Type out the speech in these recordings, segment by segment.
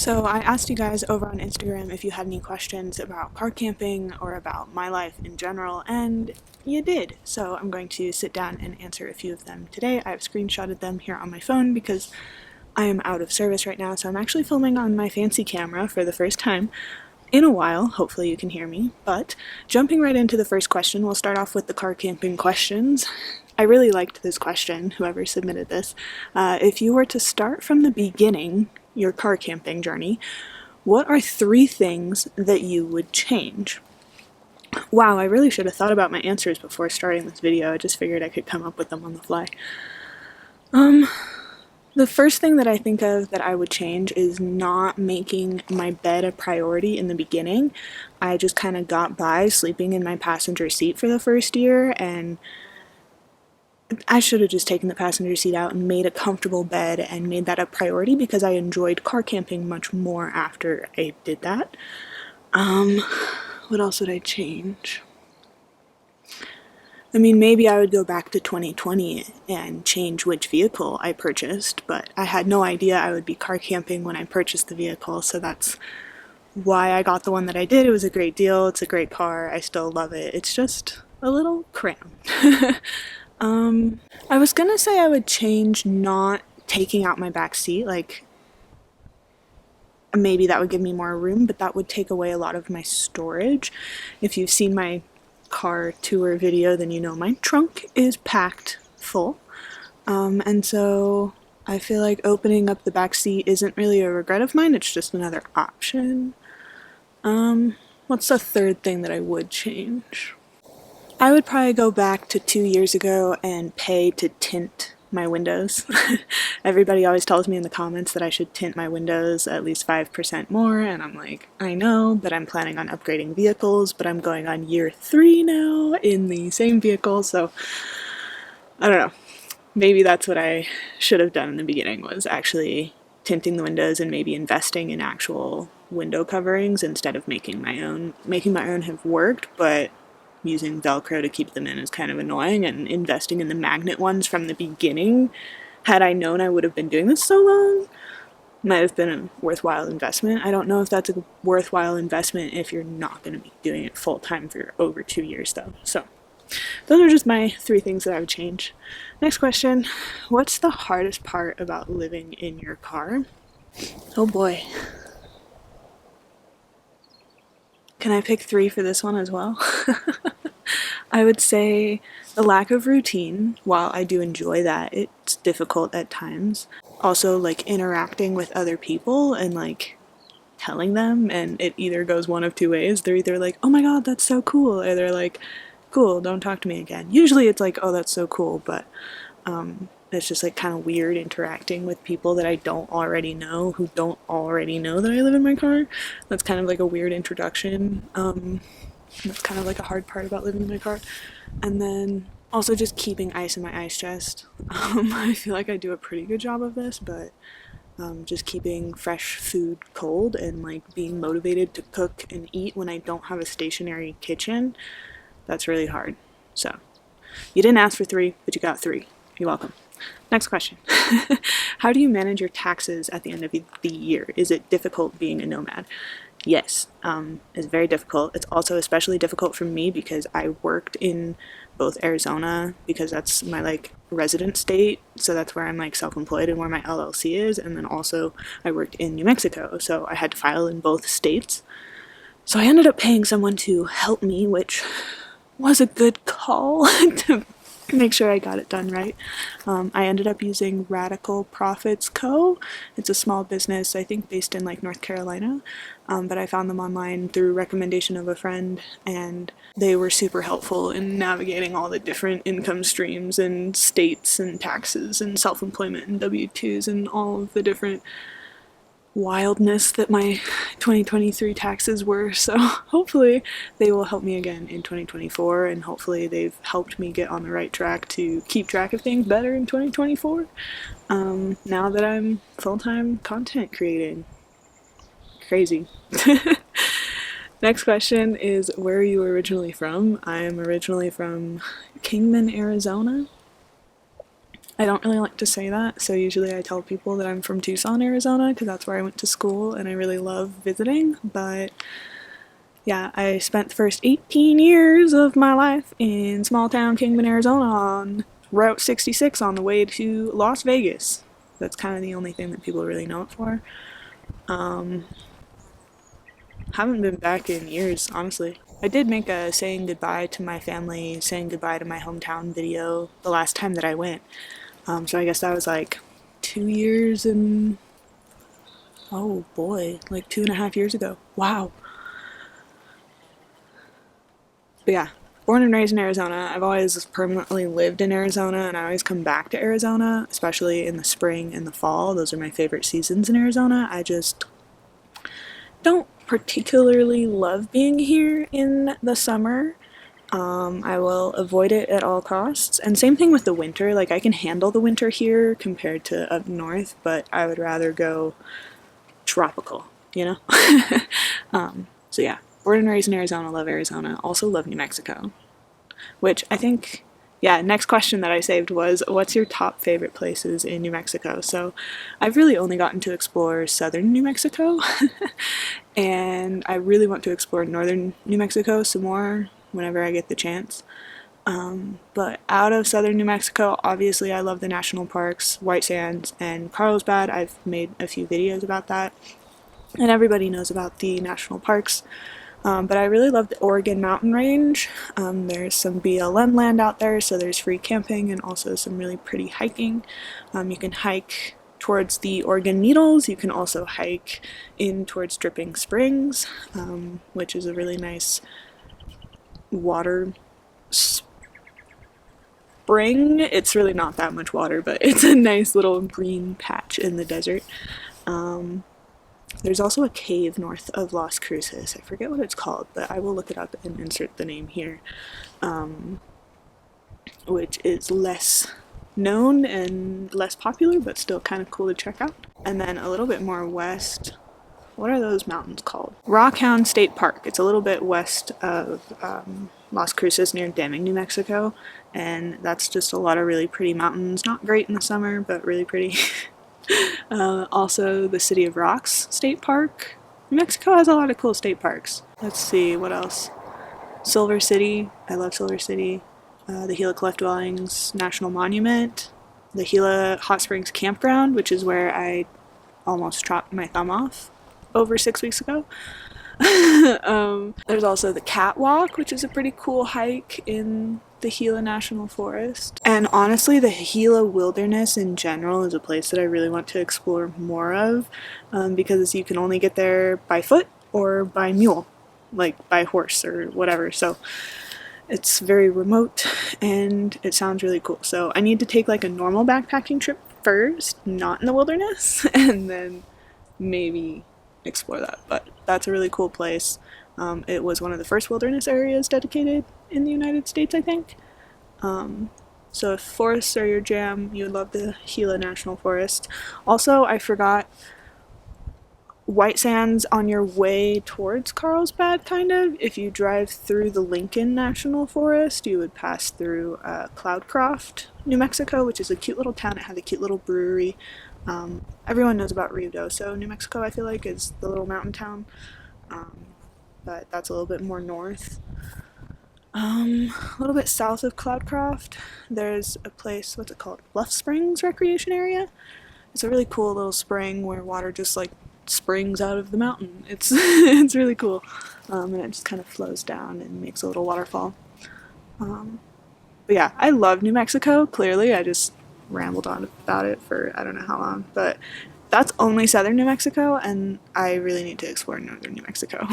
So I asked you guys over on Instagram if you had any questions about car camping or about my life in general, and you did. So I'm going to sit down and answer a few of them today. I've screenshotted them here on my phone because I am out of service right now, so I'm actually filming on my fancy camera for the first time in a while. Hopefully you can hear me. But jumping right into the first question, we'll start off with the car camping questions. I really liked this question, whoever submitted this. If you were to start from the beginning, your car camping journey, what are 3 things that you would change? Wow, I really should have thought about my answers before starting this video. I just figured I could come up with them on the fly. The first thing that I think of that I would change is not making my bed a priority in the beginning. I just kind of got by sleeping in my passenger seat for the first year, and I should have just taken the passenger seat out and made a comfortable bed and made that a priority because I enjoyed car camping much more after I did that. What else would I change? I mean, maybe I would go back to 2020 and change which vehicle I purchased, but I had no idea I would be car camping when I purchased the vehicle, so that's why I got the one that I did. It was a great deal, it's a great car, I still love it. It's just a little cramped. I was gonna say I would change not taking out my back seat, like maybe that would give me more room, but that would take away a lot of my storage. If you've seen my car tour video, then you know my trunk is packed full. And so I feel like opening up the back seat isn't really a regret of mine, it's just another option. What's the third thing that I would change? I would probably go back to 2 years ago and pay to tint my windows. Everybody always tells me in the comments that I should tint my windows at least 5% more, and I'm like, I know, but I'm planning on upgrading vehicles, but I'm going on year 3 now in the same vehicle, so I don't know. Maybe that's what I should have done in the beginning, was actually tinting the windows and maybe investing in actual window coverings instead of making my own. Making my own have worked, but using Velcro to keep them in is kind of annoying, and investing in the magnet ones from the beginning, had I known I would have been doing this so long, might have been a worthwhile investment. I don't know if that's a worthwhile investment if you're not going to be doing it full time for over 2 years though. So those are just my 3 things that I would change. Next question, what's the hardest part about living in your car? Oh boy. Can I pick 3 for this one as well? I would say the lack of routine. While I do enjoy that, it's difficult at times. Also, like, interacting with other people and like telling them, and it either goes one of 2 ways. They're either like, oh my god, that's so cool, or they're like, cool, don't talk to me again. Usually it's like, oh, that's so cool, but it's just like kind of weird interacting with people that I don't already know, who don't already know that I live in my car. That's kind of like a weird introduction. That's kind of like a hard part about living in my car. And then also just keeping ice in my ice chest. I feel like I do a pretty good job of this, but just keeping fresh food cold and like being motivated to cook and eat when I don't have a stationary kitchen, that's really hard. So you didn't ask for 3, but you got 3. You're welcome. Next question. How do you manage your taxes at the end of the year? Is it difficult being a nomad? Yes, it's very difficult. It's also especially difficult for me because I worked in both Arizona, because that's my like resident state, so that's where I'm like self-employed and where my LLC is, and then also I worked in New Mexico, so I had to file in both states. So I ended up paying someone to help me, which was a good call to make sure I got it done right. I ended up using Radical Profits Co. It's a small business, I think based in like North Carolina, but I found them online through recommendation of a friend, and they were super helpful in navigating all the different income streams and states and taxes and self-employment and W-2s and all of the different wildness that my 2023 taxes were. So hopefully they will help me again in 2024, and hopefully they've helped me get on the right track to keep track of things better in 2024, now that I'm full-time content creating. Crazy. Next question is, where are you originally from? I am originally from Kingman, Arizona. I don't really like to say that, so usually I tell people that I'm from Tucson, Arizona, because that's where I went to school and I really love visiting. But yeah, I spent the first 18 years of my life in small town Kingman, Arizona on Route 66 on the way to Las Vegas. That's kind of the only thing that people really know it for. Haven't been back in years, honestly. I did make a saying goodbye to my family, saying goodbye to my hometown video the last time that I went. So I guess that was like 2 years and, oh boy, like 2.5 years ago. Wow. But yeah, born and raised in Arizona. I've always permanently lived in Arizona and I always come back to Arizona, especially in the spring and the fall. Those are my favorite seasons in Arizona. I just don't particularly love being here in the summer. I will avoid it at all costs. And same thing with the winter. Like, I can handle the winter here compared to up north, but I would rather go tropical, you know? So yeah, born and raised in Arizona, love Arizona. Also love New Mexico, which I think, yeah, next question that I saved was what's your top favorite places in New Mexico? So I've really only gotten to explore southern New Mexico, and I really want to explore northern New Mexico some more whenever I get the chance. But out of southern New Mexico, obviously I love the national parks, White Sands and Carlsbad. I've made a few videos about that, and everybody knows about the national parks. But I really love the Oregon mountain range. There's some BLM land out there, so there's free camping and also some really pretty hiking. You can hike towards the Oregon Needles. You can also hike in towards Dripping Springs, which is a really nice water spring. It's really not that much water, but it's a nice little green patch in the desert. There's also a cave north of Las Cruces. I forget what it's called, but I will look it up and insert the name here, which is less known and less popular, but still kind of cool to check out. And then a little bit more west, what are those mountains called? Rockhound State Park. It's a little bit west of Las Cruces near Deming, New Mexico, and that's just a lot of really pretty mountains. Not great in the summer, but really pretty. Also, the City of Rocks State Park. New Mexico has a lot of cool state parks. Let's see, what else? Silver City. I love Silver City. The Gila Cliff Dwellings National Monument. The Gila Hot Springs Campground, which is where I almost chopped my thumb off over 6 weeks ago. There's also the Catwalk, which is a pretty cool hike in the Gila National Forest. And honestly, the Gila Wilderness in general is a place that I really want to explore more of, because you can only get there by foot or by mule, like by horse or whatever. So it's very remote and it sounds really cool. So I need to take like a normal backpacking trip first, not in the wilderness, and then maybe explore that. But that's a really cool place. It was one of the first wilderness areas dedicated in the United States, I think. So if forests are your jam, you would love the Gila National Forest. Also, I forgot, White Sands on your way towards Carlsbad, kind of. If you drive through the Lincoln National Forest, you would pass through Cloudcroft, New Mexico, which is a cute little town. It had a cute little brewery. Everyone knows about Ruidoso, New Mexico, I feel like, is the little mountain town. But that's a little bit more north. A little bit south of Cloudcroft, there's a place, what's it called? Bluff Springs Recreation Area. It's a really cool little spring where water just like springs out of the mountain. It's it's really cool, and it just kind of flows down and makes a little waterfall. But yeah, I love New Mexico. Clearly, I just rambled on about it for I don't know how long, but that's only southern New Mexico, and I really need to explore northern New Mexico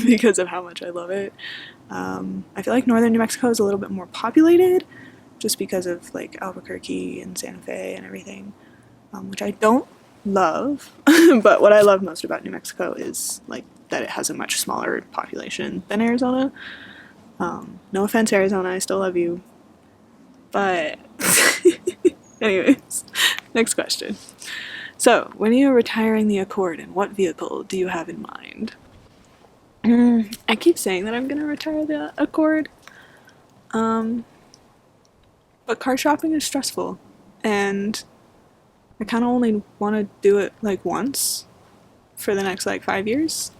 because of how much I love it. I feel like northern New Mexico is a little bit more populated, just because of like Albuquerque and Santa Fe and everything, which I don't love. But what I love most about New Mexico is like that it has a much smaller population than Arizona. No offense, Arizona, I still love you. But, anyways, next question. So, when are you retiring the Accord and what vehicle do you have in mind? I keep saying that I'm gonna retire the Accord, but car shopping is stressful. and I kind of only want to do it like once for the next like 5 years.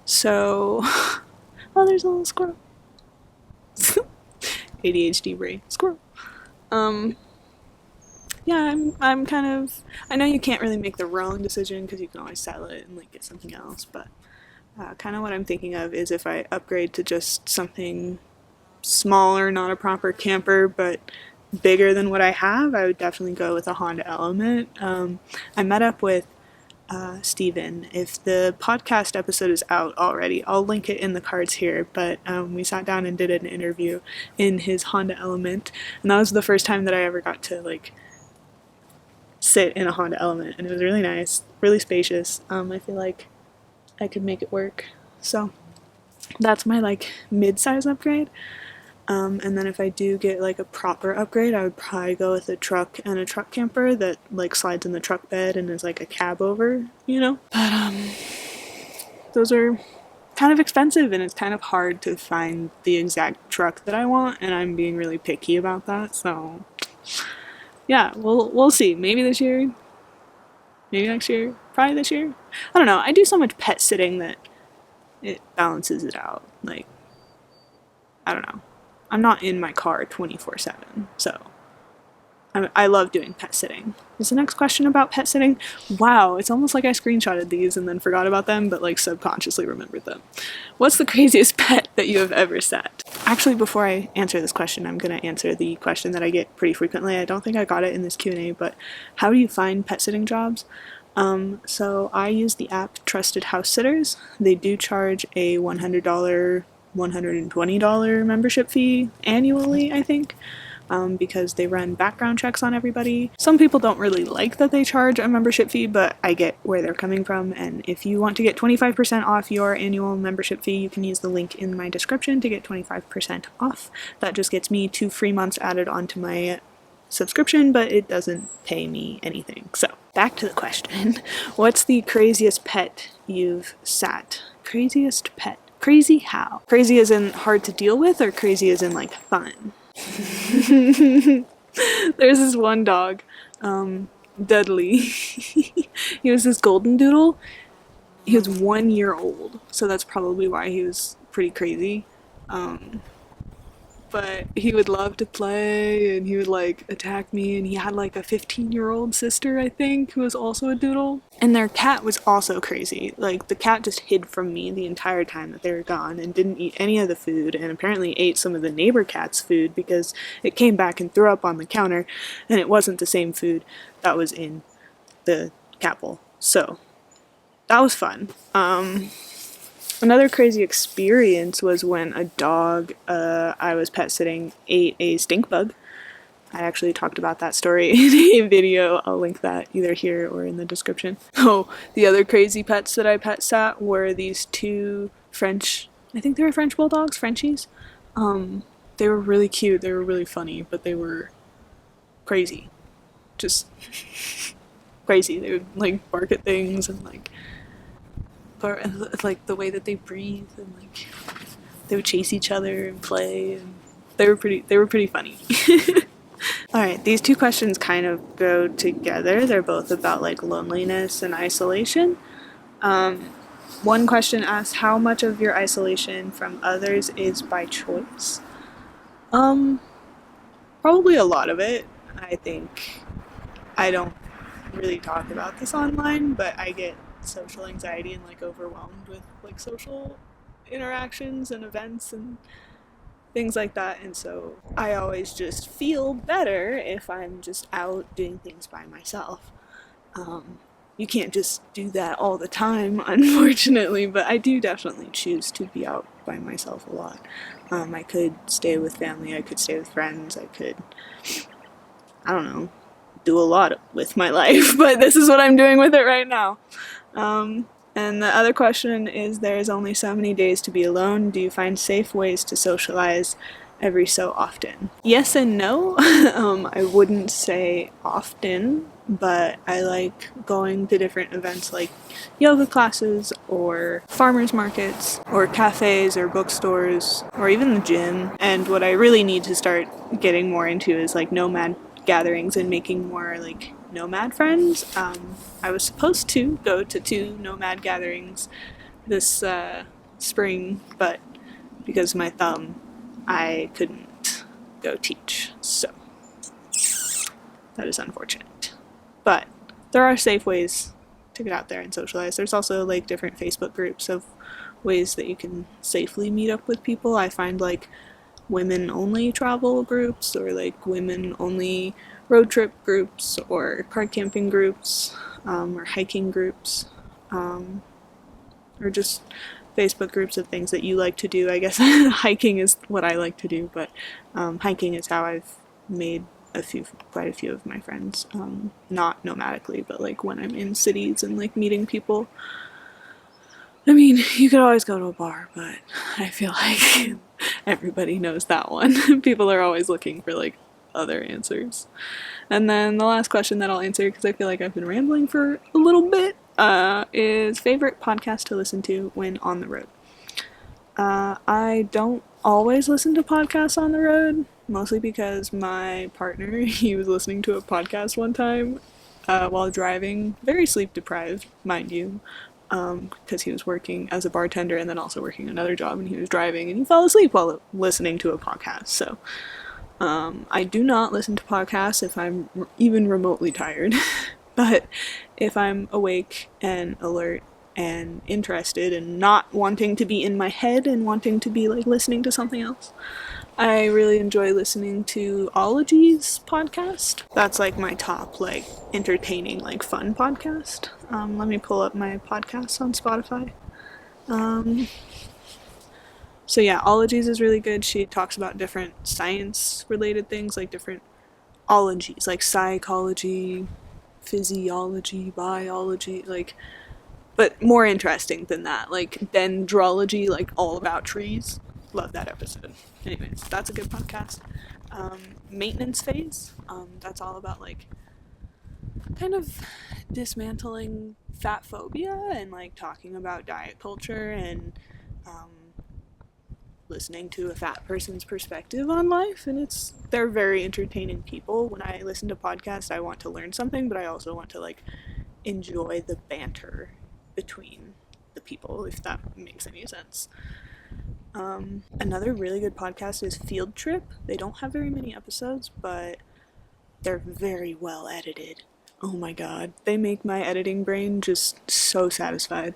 So, oh, there's a little squirrel. ADHD brain squirrel. Um, yeah, I'm kind of. I know you can't really make the wrong decision because you can always sell it and like get something else, but kind of what I'm thinking of is if I upgrade to just something smaller, not a proper camper, but bigger than what I have, I would definitely go with a Honda Element. I met up with Steven. If the podcast episode is out already, I'll link it in the cards here. But we sat down and did an interview in his Honda Element, and that was the first time that I ever got to like sit in a Honda Element, and it was really nice, really spacious. I feel like I could make it work. So that's my like mid-size upgrade. And then if I do get like a proper upgrade, I would probably go with a truck and a truck camper that like slides in the truck bed and is like a cab over, you know? But those are kind of expensive and it's kind of hard to find the exact truck that I want, and I'm being really picky about that. So yeah, we'll see. Maybe this year, maybe next year, probably this year. I don't know. I do so much pet sitting that it balances it out. Like, I don't know. I'm not in my car 24/7, so I love doing pet sitting. Is the next question about pet sitting? Wow, it's almost like I screenshotted these and then forgot about them, but like subconsciously remembered them. What's the craziest pet that you have ever sat? Actually, before I answer this question, I'm gonna answer the question that I get pretty frequently. I don't think I got it in this Q&A, but how do you find pet sitting jobs? So I use the app Trusted House Sitters. They do charge a $100 $120 membership fee annually, I think, because they run background checks on everybody. Some people don't really like that they charge a membership fee, but I get where they're coming from, and if you want to get 25% off your annual membership fee, you can use the link in my description to get 25% off. That just gets me 2 free months added onto my subscription, but it doesn't pay me anything. So, back to the question. What's the craziest pet you've sat? Craziest pet. Crazy how? Crazy as in hard to deal with, or crazy as in like fun? There's this one dog, Dudley. He was this golden doodle. He was 1 year old, so that's probably why he was pretty crazy. But he would love to play and he would like attack me, and he had like a 15-year-old sister, I think, who was also a doodle. And their cat was also crazy. Like, the cat just hid from me the entire time that they were gone and didn't eat any of the food, and apparently ate some of the neighbor cat's food because it came back and threw up on the counter, and it wasn't the same food that was in the cat bowl. So that was fun. Another crazy experience was when a dog I was pet sitting ate a stink bug. I actually talked about that story in a video. I'll link that either here or in the description. Oh, the other crazy pets that I pet sat were these two French, I think they were French bulldogs, Frenchies. They were really cute, they were really funny, but they were crazy. Just crazy. They would like bark at things and like the way that they breathe, and like they would chase each other and play, and they were pretty funny. Alright, these two questions kind of go together. They're both about like loneliness and isolation. One question asks, how much of your isolation from others is by choice? Probably a lot of it. I think I don't really talk about this online, but I get social anxiety and like overwhelmed with like social interactions and events and things like that, and so I always just feel better if I'm just out doing things by myself. You can't just do that all the time, unfortunately, but I do definitely choose to be out by myself a lot. I could stay with family, I could stay with friends, I could, I don't know, do a lot with my life, but this is what I'm doing with it right now. And the other question is, there's only so many days to be alone. Do you find safe ways to socialize every so often? Yes and no. I wouldn't say often, but I like going to different events like yoga classes or farmers markets or cafes or bookstores or even the gym. And what I really need to start getting more into is like nomad gatherings and making more like nomad friends. I was supposed to go to 2 nomad gatherings this spring, but because of my thumb, I couldn't go teach. So that is unfortunate. But there are safe ways to get out there and socialize. There's also like different Facebook groups of ways that you can safely meet up with people. I find like women only travel groups, or like women only road trip groups, or car camping groups, or hiking groups, or just Facebook groups of things that you like to do. I guess hiking is what I like to do, but hiking is how I've made quite a few of my friends. Not nomadically, but like when I'm in cities and like meeting people. I mean, you could always go to a bar, but I feel like everybody knows that one. People are always looking for like other answers. And then the last question that I'll answer, because I feel like I've been rambling for a little bit, is favorite podcast to listen to when on the road. I don't always listen to podcasts on the road, mostly because my partner, he was listening to a podcast one time while driving, very sleep deprived, mind you, because he was working as a bartender and then also working another job, and he was driving and he fell asleep while listening to a podcast. So I do not listen to podcasts if I'm even remotely tired, but if I'm awake and alert and interested and not wanting to be in my head and wanting to be like listening to something else, I really enjoy listening to Ologies podcast. That's like my top like entertaining like fun podcast. Let me pull up my podcasts on Spotify. So yeah, Ologies is really good. She talks about different science related things, like different ologies, like psychology, physiology, biology, like, but more interesting than that, like dendrology, like all about trees. Love that episode. Anyways, that's a good podcast. Maintenance phase, that's all about like kind of dismantling fat phobia and like talking about diet culture and listening to a fat person's perspective on life, and they're very entertaining people. When I listen to podcasts, I want to learn something, but I also want to like enjoy the banter between the people, if that makes any sense. Another really good podcast is Field Trip. They don't have very many episodes, but they're very well edited. Oh my god, they make my editing brain just so satisfied.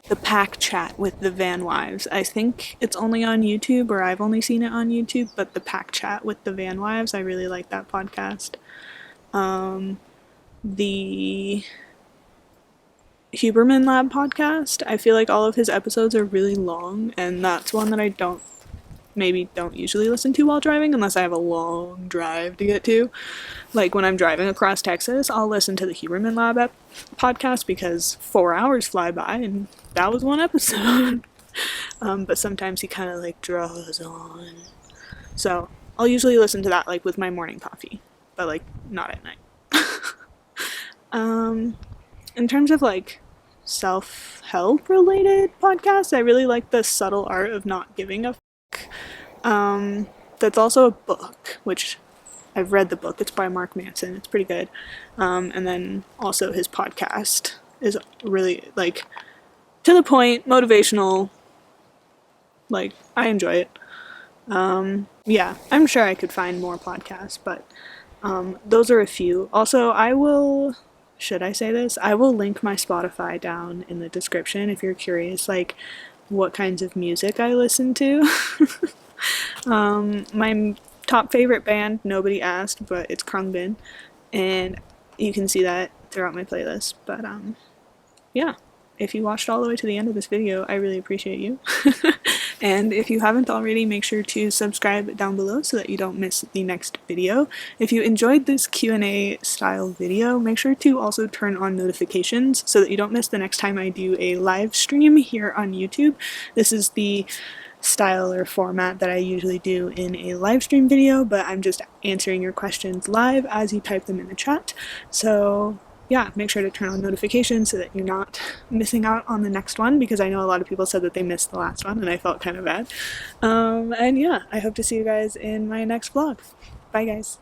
The Pack Chat with the Van Wives. I think it's only on YouTube, or I've only seen it on YouTube, but the Pack Chat with the Van Wives, I really like that podcast. The Huberman Lab podcast, I feel like all of his episodes are really long, and that's one that I don't usually listen to while driving unless I have a long drive to get to. Like when I'm driving across Texas, I'll listen to the Huberman Lab podcast because 4 hours fly by and that was one episode. But sometimes he kind of like draws on. So I'll usually listen to that like with my morning coffee, but like not at night. In terms of like self-help related podcasts, I really like The Subtle Art of Not Giving a that's also a book, which I've read the book. It's by Mark Manson. It's pretty good. And then also his podcast is really like to the point, motivational. Like I enjoy it. Yeah, I'm sure I could find more podcasts, but those are a few. Also, should I say this? I will link my Spotify down in the description if you're curious, like what kinds of music I listen to. My top favorite band, nobody asked, but it's Krungbin, and you can see that throughout my playlist. But yeah, if you watched all the way to the end of this video, I really appreciate you. And if you haven't already, make sure to subscribe down below so that you don't miss the next video. If you enjoyed this Q&A style video, make sure to also turn on notifications so that you don't miss the next time I do a live stream here on YouTube. This is the style or format that I usually do in a live stream video, but I'm just answering your questions live as you type them in the chat. So yeah, make sure to turn on notifications so that you're not missing out on the next one, because I know a lot of people said that they missed the last one and I felt kind of bad. And yeah, I hope to see you guys in my next vlog. Bye guys.